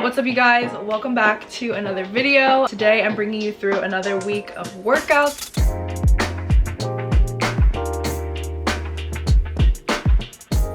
What's up, you guys? Welcome back to another video. Today I'm bringing you through another week of workouts.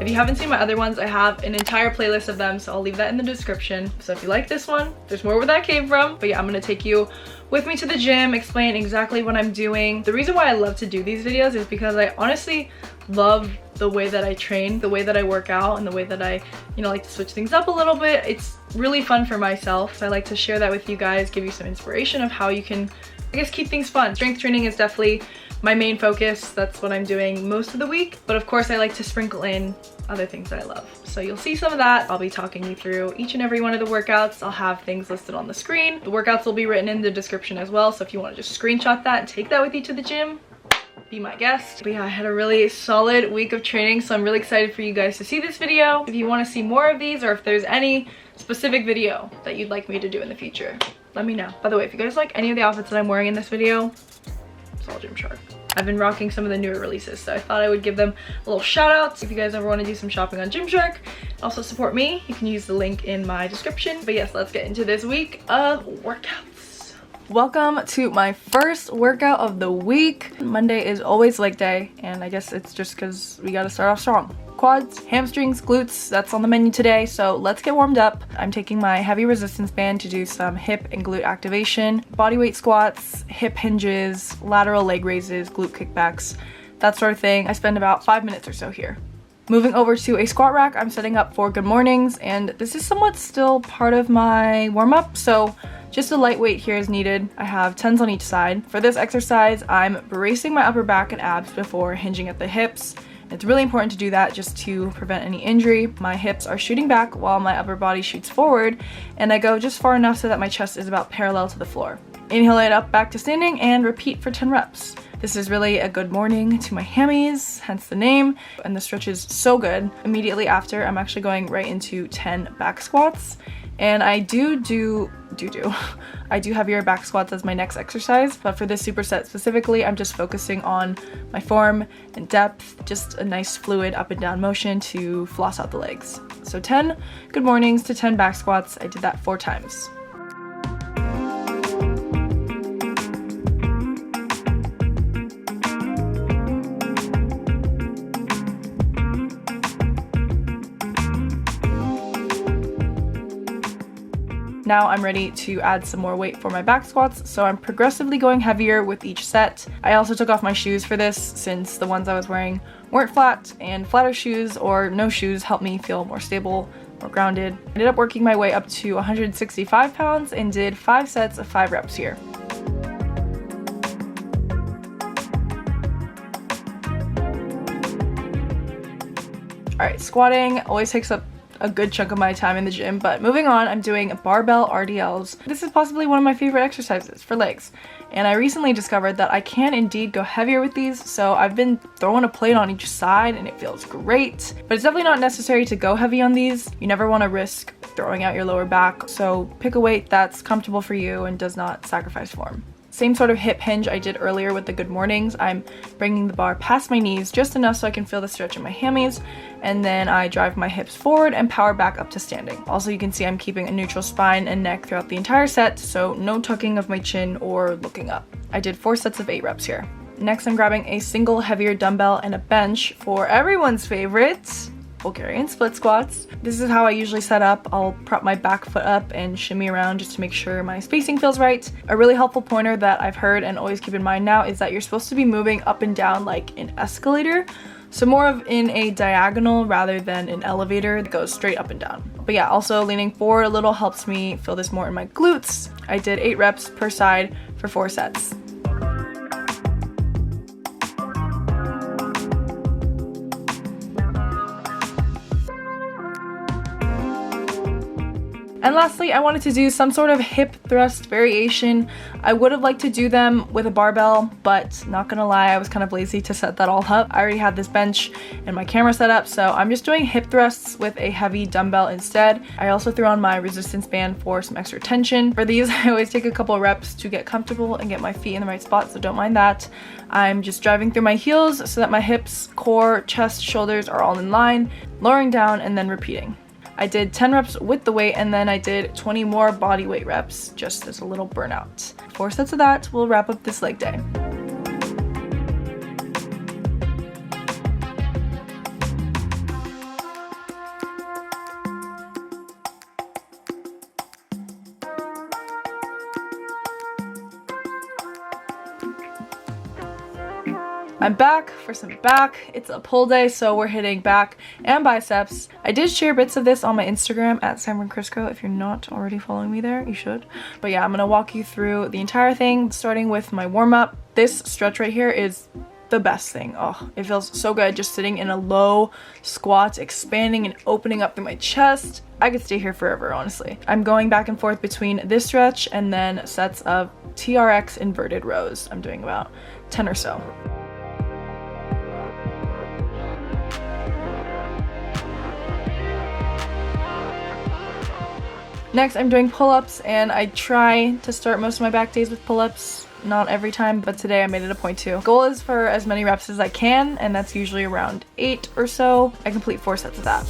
If you haven't seen my other ones, I have an entire playlist of them, so I'll leave that in the description. So if you like this one, there's more where that came from. But yeah, I'm gonna take you with me to the gym, explain exactly what I'm doing. The reason why I love to do these videos is because I honestly love the way that I train, the way that I work out, and the way that I, like to switch things up a little bit. It's really fun for myself. So I like to share that with you guys, give you some inspiration of how you can, I guess, keep things fun. Strength training is definitely my main focus. That's what I'm doing most of the week. But of course, I like to sprinkle in other things that I love. So you'll see some of that. I'll be talking you through each and every one of the workouts. I'll have things listed on the screen. The workouts will be written in the description as well. So if you want to just screenshot that and take that with you to the gym, be my guest. But yeah, I had a really solid week of training, so I'm really excited for you guys to see this video. If you want to see more of these, or if there's any specific video that you'd like me to do in the future, let me know. By the way, if you guys like any of the outfits that I'm wearing in this video, it's all Gymshark. I've been rocking some of the newer releases, so I thought I would give them a little shout out. If you guys ever want to do some shopping on Gymshark, also support me, you can use the link in my description. But yes, let's get into this week of workouts. Welcome to my first workout of the week. Monday is always leg day, and I guess it's just because we gotta start off strong. Quads, hamstrings, glutes, that's on the menu today, so let's get warmed up. I'm taking my heavy resistance band to do some hip and glute activation, bodyweight squats, hip hinges, lateral leg raises, glute kickbacks, that sort of thing. I spend about 5 minutes or so here. Moving over to a squat rack, I'm setting up for good mornings, and this is somewhat still part of my warm-up, so just a light weight here is needed. I have 10s on each side. For this exercise, I'm bracing my upper back and abs before hinging at the hips. It's really important to do that just to prevent any injury. My hips are shooting back while my upper body shoots forward, and I go just far enough so that my chest is about parallel to the floor. Inhale it up back to standing and repeat for 10 reps. This is really a good morning to my hammies, hence the name, and the stretch is so good. Immediately after, I'm actually going right into 10 back squats, and I do heavier back squats as my next exercise, but for this superset specifically, I'm just focusing on my form and depth, just a nice fluid up and down motion to floss out the legs. So 10 good mornings to 10 back squats. I did that 4 times. Now I'm ready to add some more weight for my back squats, so I'm progressively going heavier with each set. I also took off my shoes for this since the ones I was wearing weren't flat, and flatter shoes or no shoes help me feel more stable, more grounded. I ended up working my way up to 165 pounds and did 5 sets of 5 reps here. Alright, squatting always takes up a good chunk of my time in the gym, but moving on, I'm doing barbell RDLs. This is possibly one of my favorite exercises for legs, and I recently discovered that I can indeed go heavier with these, so I've been throwing a plate on each side and it feels great, but it's definitely not necessary to go heavy on these. You never want to risk throwing out your lower back, so pick a weight that's comfortable for you and does not sacrifice form. Same sort of hip hinge I did earlier with the good mornings. I'm bringing the bar past my knees just enough so I can feel the stretch in my hammies, and then I drive my hips forward and power back up to standing. Also, you can see I'm keeping a neutral spine and neck throughout the entire set, so no tucking of my chin or looking up. I did 4 sets of 8 reps here. Next, I'm grabbing a single heavier dumbbell and a bench for everyone's favorite, Bulgarian split squats. This is how I usually set up. I'll prop my back foot up and shimmy around just to make sure my spacing feels right. A really helpful pointer that I've heard and always keep in mind now is that you're supposed to be moving up and down like an escalator. So more of in a diagonal rather than an elevator that goes straight up and down. But yeah, also leaning forward a little helps me feel this more in my glutes. I did 8 reps per side for 4 sets. And lastly, I wanted to do some sort of hip thrust variation. I would have liked to do them with a barbell, but not gonna lie, I was kind of lazy to set that all up. I already had this bench and my camera set up, so I'm just doing hip thrusts with a heavy dumbbell instead. I also threw on my resistance band for some extra tension. For these, I always take a couple reps to get comfortable and get my feet in the right spot, so don't mind that. I'm just driving through my heels so that my hips, core, chest, shoulders are all in line, lowering down and then repeating. I did 10 reps with the weight, and then I did 20 more body weight reps just as a little burnout. 4 sets of that will wrap up this leg day. I'm back for some back. It's a pull day, so we're hitting back and biceps. I did share bits of this on my Instagram at @SamronCrisco. If you're not already following me there, you should. But yeah, I'm gonna walk you through the entire thing, starting with my warm-up. This stretch right here is the best thing. Oh, it feels so good just sitting in a low squat, expanding and opening up through my chest. I could stay here forever, honestly. I'm going back and forth between this stretch and then sets of TRX inverted rows. I'm doing about 10 or so. Next, I'm doing pull-ups, and I try to start most of my back days with pull-ups. Not every time, but today I made it a point to. Goal is for as many reps as I can, and that's usually around 8 or so. I complete 4 sets of that.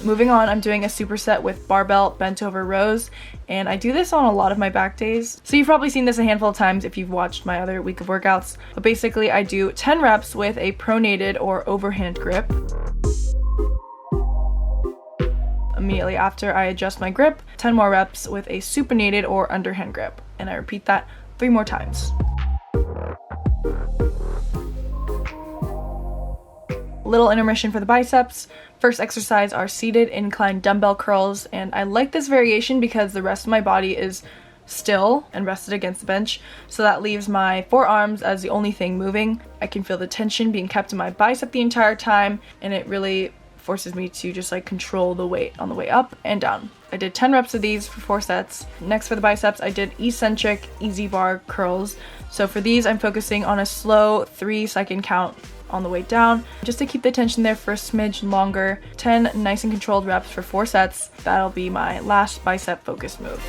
Moving on, I'm doing a superset with barbell bent over rows, and I do this on a lot of my back days. So you've probably seen this a handful of times if you've watched my other week of workouts. But basically I do 10 reps with a pronated or overhand grip. Immediately after, I adjust my grip, 10 more reps with a supinated or underhand grip, and I repeat that 3 more times. Little intermission for the biceps. First exercise are seated incline dumbbell curls, and I like this variation because the rest of my body is still and rested against the bench, so that leaves my forearms as the only thing moving. I can feel the tension being kept in my bicep the entire time, and it really forces me to just like control the weight on the way up and down. I did 10 reps of these for 4 sets. Next, for the biceps, I did eccentric easy bar curls. So for these, I'm focusing on a slow 3-second count on the way down, just to keep the tension there for a smidge longer. 10 nice and controlled reps for 4 sets. That'll be my last bicep focused move.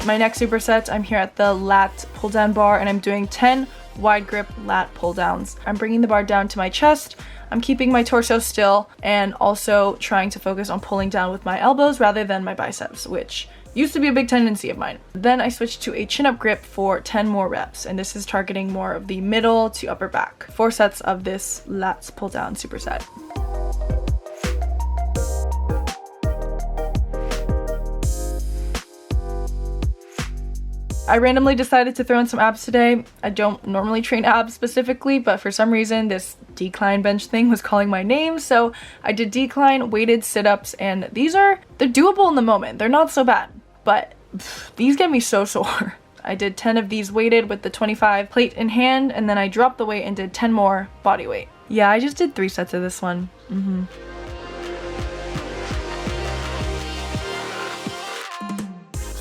My next superset, I'm here at the lat pull down bar, and I'm doing 10 wide grip lat pull downs. I'm bringing the bar down to my chest. I'm keeping my torso still and also trying to focus on pulling down with my elbows rather than my biceps, which used to be a big tendency of mine. Then I switched to a chin-up grip for 10 more reps, and this is targeting more of the middle to upper back. 4 sets of this lats pull down superset. I randomly decided to throw in some abs today. I don't normally train abs specifically, but for some reason this decline bench thing was calling my name, so I did decline weighted sit-ups, and they're doable in the moment. They're not so bad, but these get me so sore. I did 10 of these weighted with the 25 plate in hand, and then I dropped the weight and did 10 more body weight. Yeah, I just did 3 sets of this one.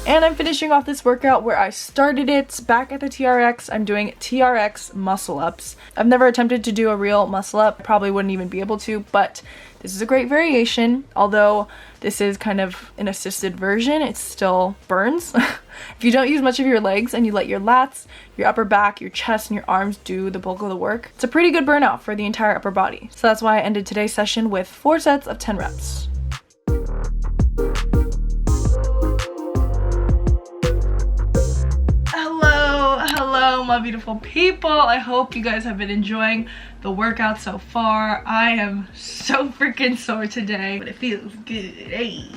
And I'm finishing off this workout where I started it back at the TRX. I'm doing TRX muscle ups. I've never attempted to do a real muscle up, probably wouldn't even be able to, but this is a great variation. Although this is kind of an assisted version, it still burns. If you don't use much of your legs and you let your lats, your upper back, your chest, and your arms do the bulk of the work, it's a pretty good burnout for the entire upper body. So that's why I ended today's session with 4 sets of 10 reps. Hello, my beautiful people. I hope you guys have been enjoying the workout so far. I am so freaking sore today, but it feels good. Hey.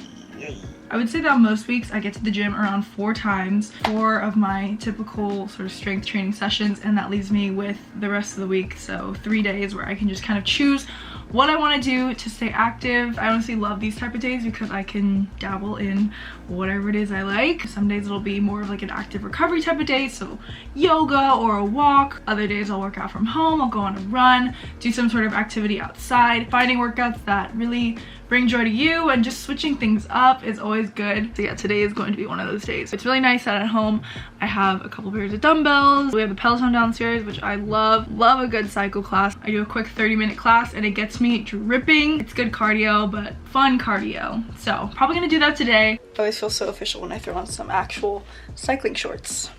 I would say that most weeks I get to the gym around 4 times, 4 of my typical sort of strength training sessions, and that leaves me with the rest of the week. So 3 days where I can just kind of choose what I want to do to stay active. I honestly love these type of days because I can dabble in whatever it is I like. Some days it'll be more of like an active recovery type of day, so yoga or a walk. Other days I'll work out from home, I'll go on a run, do some sort of activity outside. Finding workouts that really bring joy to you, and just switching things up is always good. So yeah, today is going to be one of those days. It's really nice that at home I have a couple pairs of dumbbells. We have the Peloton downstairs, which I love a good cycle class. I do a quick 30-minute class and it gets me dripping. It's good cardio, but fun cardio. So probably gonna do that today. I always feel so official when I throw on some actual cycling shorts.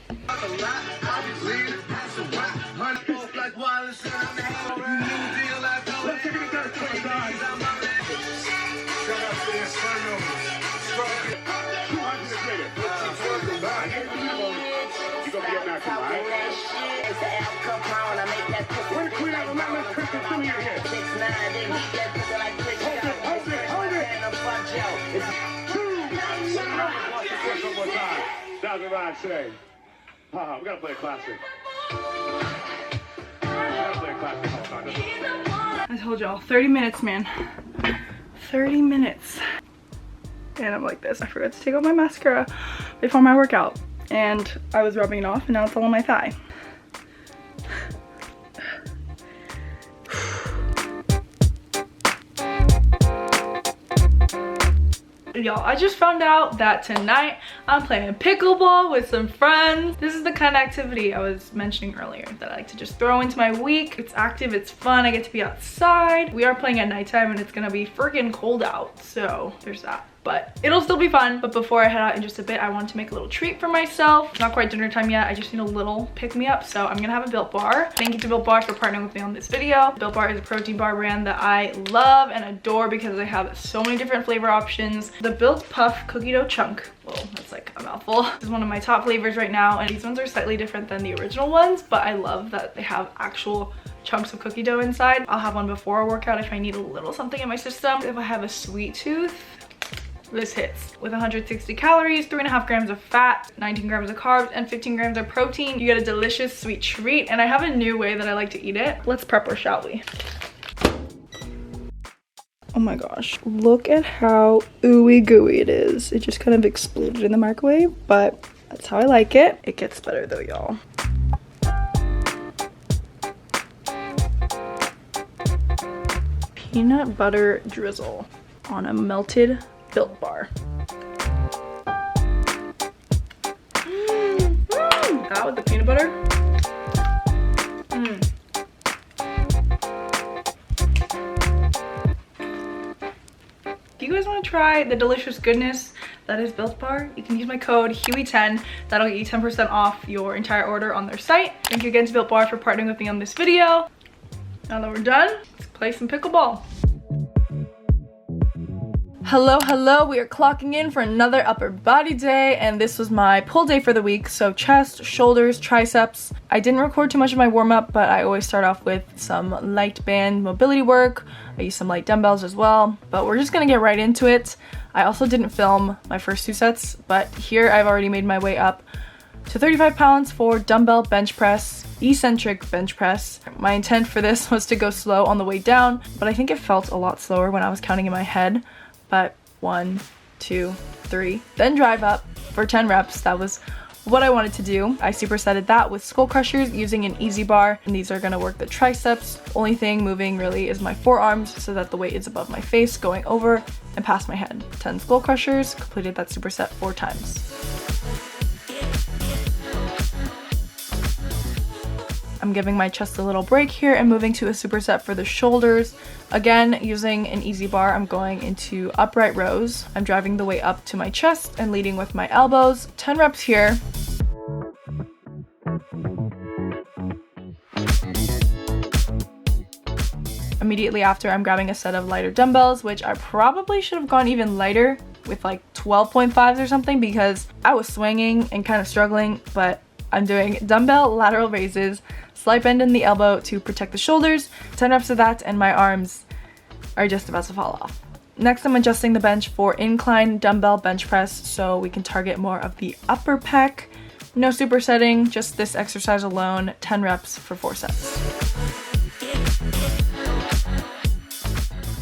We gotta play a classic. I told y'all, 30 minutes, man. 30 minutes. And I'm like this. I forgot to take off my mascara before my workout. And I was rubbing it off and now it's all on my thigh. Y'all, I just found out that tonight I'm playing pickleball with some friends. This is the kind of activity I was mentioning earlier that I like to just throw into my week. It's active, it's fun, I get to be outside. We are playing at nighttime and it's gonna be freaking cold out, so there's that. But it'll still be fun. But before I head out in just a bit, I want to make a little treat for myself. It's not quite dinner time yet. I just need a little pick-me-up. So I'm gonna have a Built Bar. Thank you to Built Bar for partnering with me on this video. Built Bar is a protein bar brand that I love and adore because they have so many different flavor options. The Built Puff Cookie Dough Chunk. Whoa, that's like a mouthful. This is one of my top flavors right now. And these ones are slightly different than the original ones, but I love that they have actual chunks of cookie dough inside. I'll have one before a workout if I need a little something in my system. If I have a sweet tooth, this hits. With 160 calories, 3.5 grams of fat, 19 grams of carbs, and 15 grams of protein, you get a delicious sweet treat. And I have a new way that I like to eat it. Let's prep her, shall we? Oh my gosh, look at how ooey gooey it is. It just kind of exploded in the microwave, but that's how I like it. It gets better though, y'all. Peanut butter drizzle on a melted Built Bar. That with the peanut butter. If you guys want to try the delicious goodness that is Built Bar, you can use my code HUEY10. That'll get you 10% off your entire order on their site. Thank you again to Built Bar for partnering with me on this video. Now that we're done, let's play some pickleball. Hello, we are clocking in for another upper body day, and this was my pull day for the week. So chest, shoulders, triceps. I didn't record too much of my warm-up, but I always start off with some light band mobility work. I use some light dumbbells as well, but we're just gonna get right into it. I also didn't film my first two sets, but here I've already made my way up to 35 pounds for dumbbell bench press, eccentric bench press. My intent for this was to go slow on the way down, but I think it felt a lot slower when I was counting in my head. But 1, 2, 3, then drive up for 10 reps. That was what I wanted to do. I supersetted that with skull crushers using an easy bar, and these are gonna work the triceps. Only thing moving really is my forearms so that the weight is above my face, going over and past my head. 10 skull crushers, completed that superset 4 times. I'm giving my chest a little break here and moving to a superset for the shoulders. Again, using an easy bar, I'm going into upright rows. I'm driving the weight up to my chest and leading with my elbows. 10 reps here. Immediately after, I'm grabbing a set of lighter dumbbells, which I probably should have gone even lighter with like 12.5s or something because I was swinging and kind of struggling, but I'm doing dumbbell lateral raises, slight bend in the elbow to protect the shoulders, 10 reps of that, and my arms are just about to fall off. Next, I'm adjusting the bench for incline dumbbell bench press so we can target more of the upper pec. No supersetting, just this exercise alone, 10 reps for 4 sets.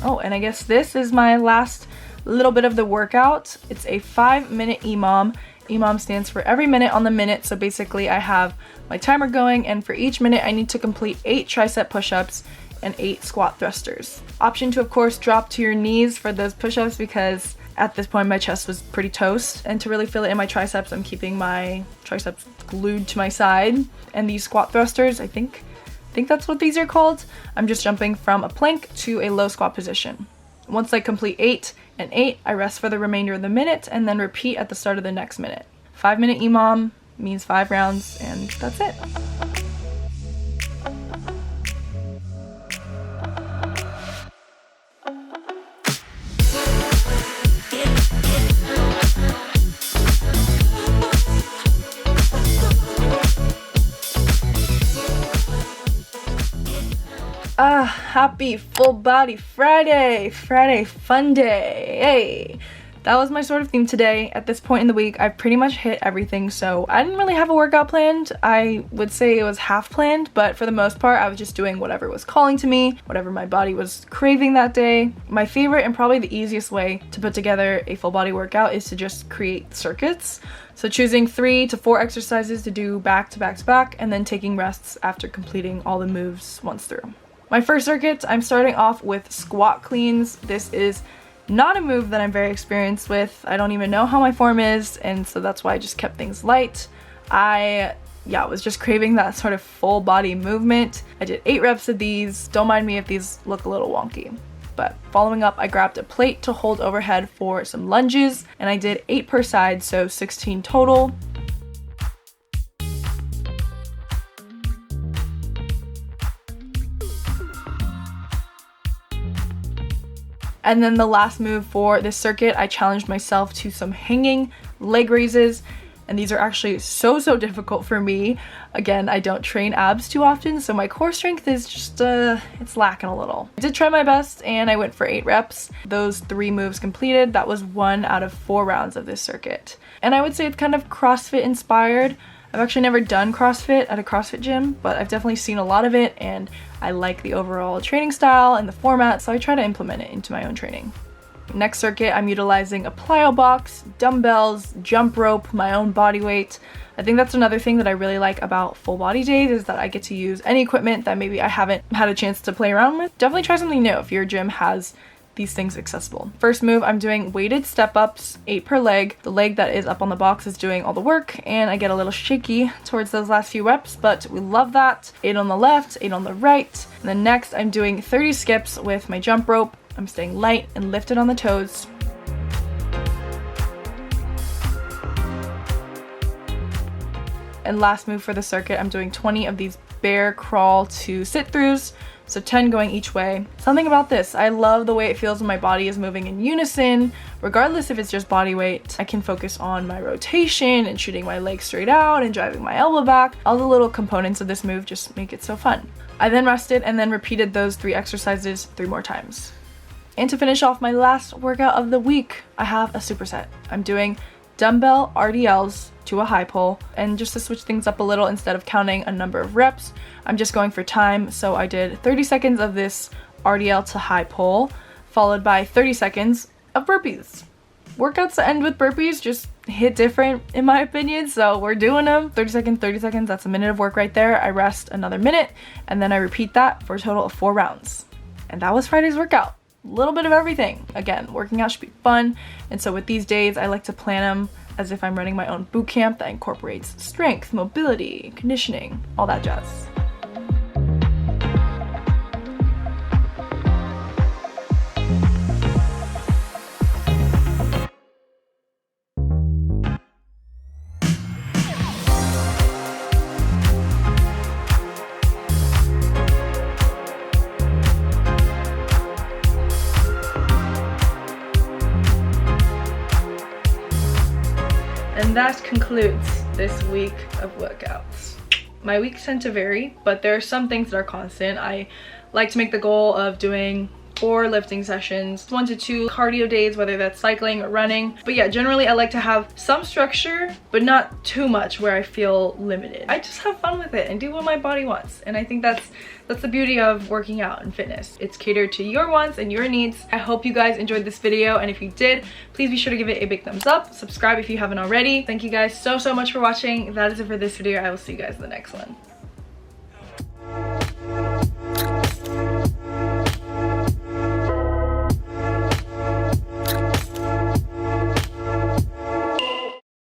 Oh, and I guess this is my last little bit of the workout. It's a 5-minute EMOM. EMOM stands for every minute on the minute, so basically I have my timer going, and for each minute I need to complete 8 tricep push-ups and 8 squat thrusters. Option to, of course, drop to your knees for those push-ups because at this point my chest was pretty toast. And to really feel it in my triceps, I'm keeping my triceps glued to my side. And these squat thrusters, I think that's what these are called. I'm just jumping from a plank to a low squat position. Once I complete 8 and 8, I rest for the remainder of the minute and then repeat at the start of the next minute. 5-minute EMOM means 5 rounds, and that's it. Happy full body Friday! Friday fun day! Hey! That was my sort of theme today. At this point in the week, I've pretty much hit everything, so I didn't really have a workout planned. I would say it was half planned, but for the most part, I was just doing whatever was calling to me, whatever my body was craving that day. My favorite and probably the easiest way to put together a full body workout is to just create circuits. So choosing 3 to 4 exercises to do back to back to back, and then taking rests after completing all the moves once through. My first circuit, I'm starting off with squat cleans. This is not a move that I'm very experienced with. I don't even know how my form is, and so that's why I just kept things light. I was just craving that sort of full body movement. I did 8 reps of these. Don't mind me if these look a little wonky. But following up, I grabbed a plate to hold overhead for some lunges, and I did 8 per side, so 16 total. And then the last move for this circuit, I challenged myself to some hanging leg raises, and these are actually so difficult for me. Again, I don't train abs too often, so my core strength is just, it's lacking a little. I did try my best, and I went for 8 reps. Those 3 moves completed. That was 1 out of 4 rounds of this circuit. And I would say it's kind of CrossFit inspired. I've actually never done CrossFit at a CrossFit gym, but I've definitely seen a lot of it, and I like the overall training style and the format, so I try to implement it into my own training. Next circuit, I'm utilizing a plyo box, dumbbells, jump rope, my own body weight. I think that's another thing that I really like about full body days is that I get to use any equipment that maybe I haven't had a chance to play around with. Definitely try something new if your gym has these things accessible. First move, I'm doing weighted step-ups, 8 per leg. The leg that is up on the box is doing all the work, and I get a little shaky towards those last few reps, but we love that. 8 on the left, 8 on the right. And then next, I'm doing 30 skips with my jump rope. I'm staying light and lifted on the toes. And last move for the circuit, I'm doing 20 of these bear crawl to sit-throughs. So 10 going each way. Something about this, I love the way it feels when my body is moving in unison. Regardless if it's just body weight, I can focus on my rotation and shooting my legs straight out and driving my elbow back. All the little components of this move just make it so fun. I then rested and then repeated those 3 exercises 3 more times. And to finish off my last workout of the week, I have a superset. I'm doing dumbbell RDLs to a high pull, and just to switch things up a little, instead of counting a number of reps, I'm just going for time. So I did 30 seconds of this RDL to high pull, followed by 30 seconds of burpees. Workouts that end with burpees just hit different in my opinion, so we're doing them. 30 seconds, that's a minute of work right there. I rest another minute, and then I repeat that for a total of 4 rounds. And that was Friday's workout. A little bit of everything. Again, working out should be fun, and so with these days, I like to plan them as if I'm running my own boot camp that incorporates strength, mobility, conditioning, all that jazz. And that concludes this week of workouts. My weeks tend to vary, but there are some things that are constant. I like to make the goal of doing 4 lifting sessions, 1 to 2 cardio days, whether that's cycling or running. But yeah, generally I like to have some structure, but not too much where I feel limited. I just have fun with it and do what my body wants. And I think that's the beauty of working out and fitness. It's catered to your wants and your needs. I hope you guys enjoyed this video, and if you did, please be sure to give it a big thumbs up. Subscribe if you haven't already. Thank you guys so much for watching. That is it for this video. I will see you guys in the next one.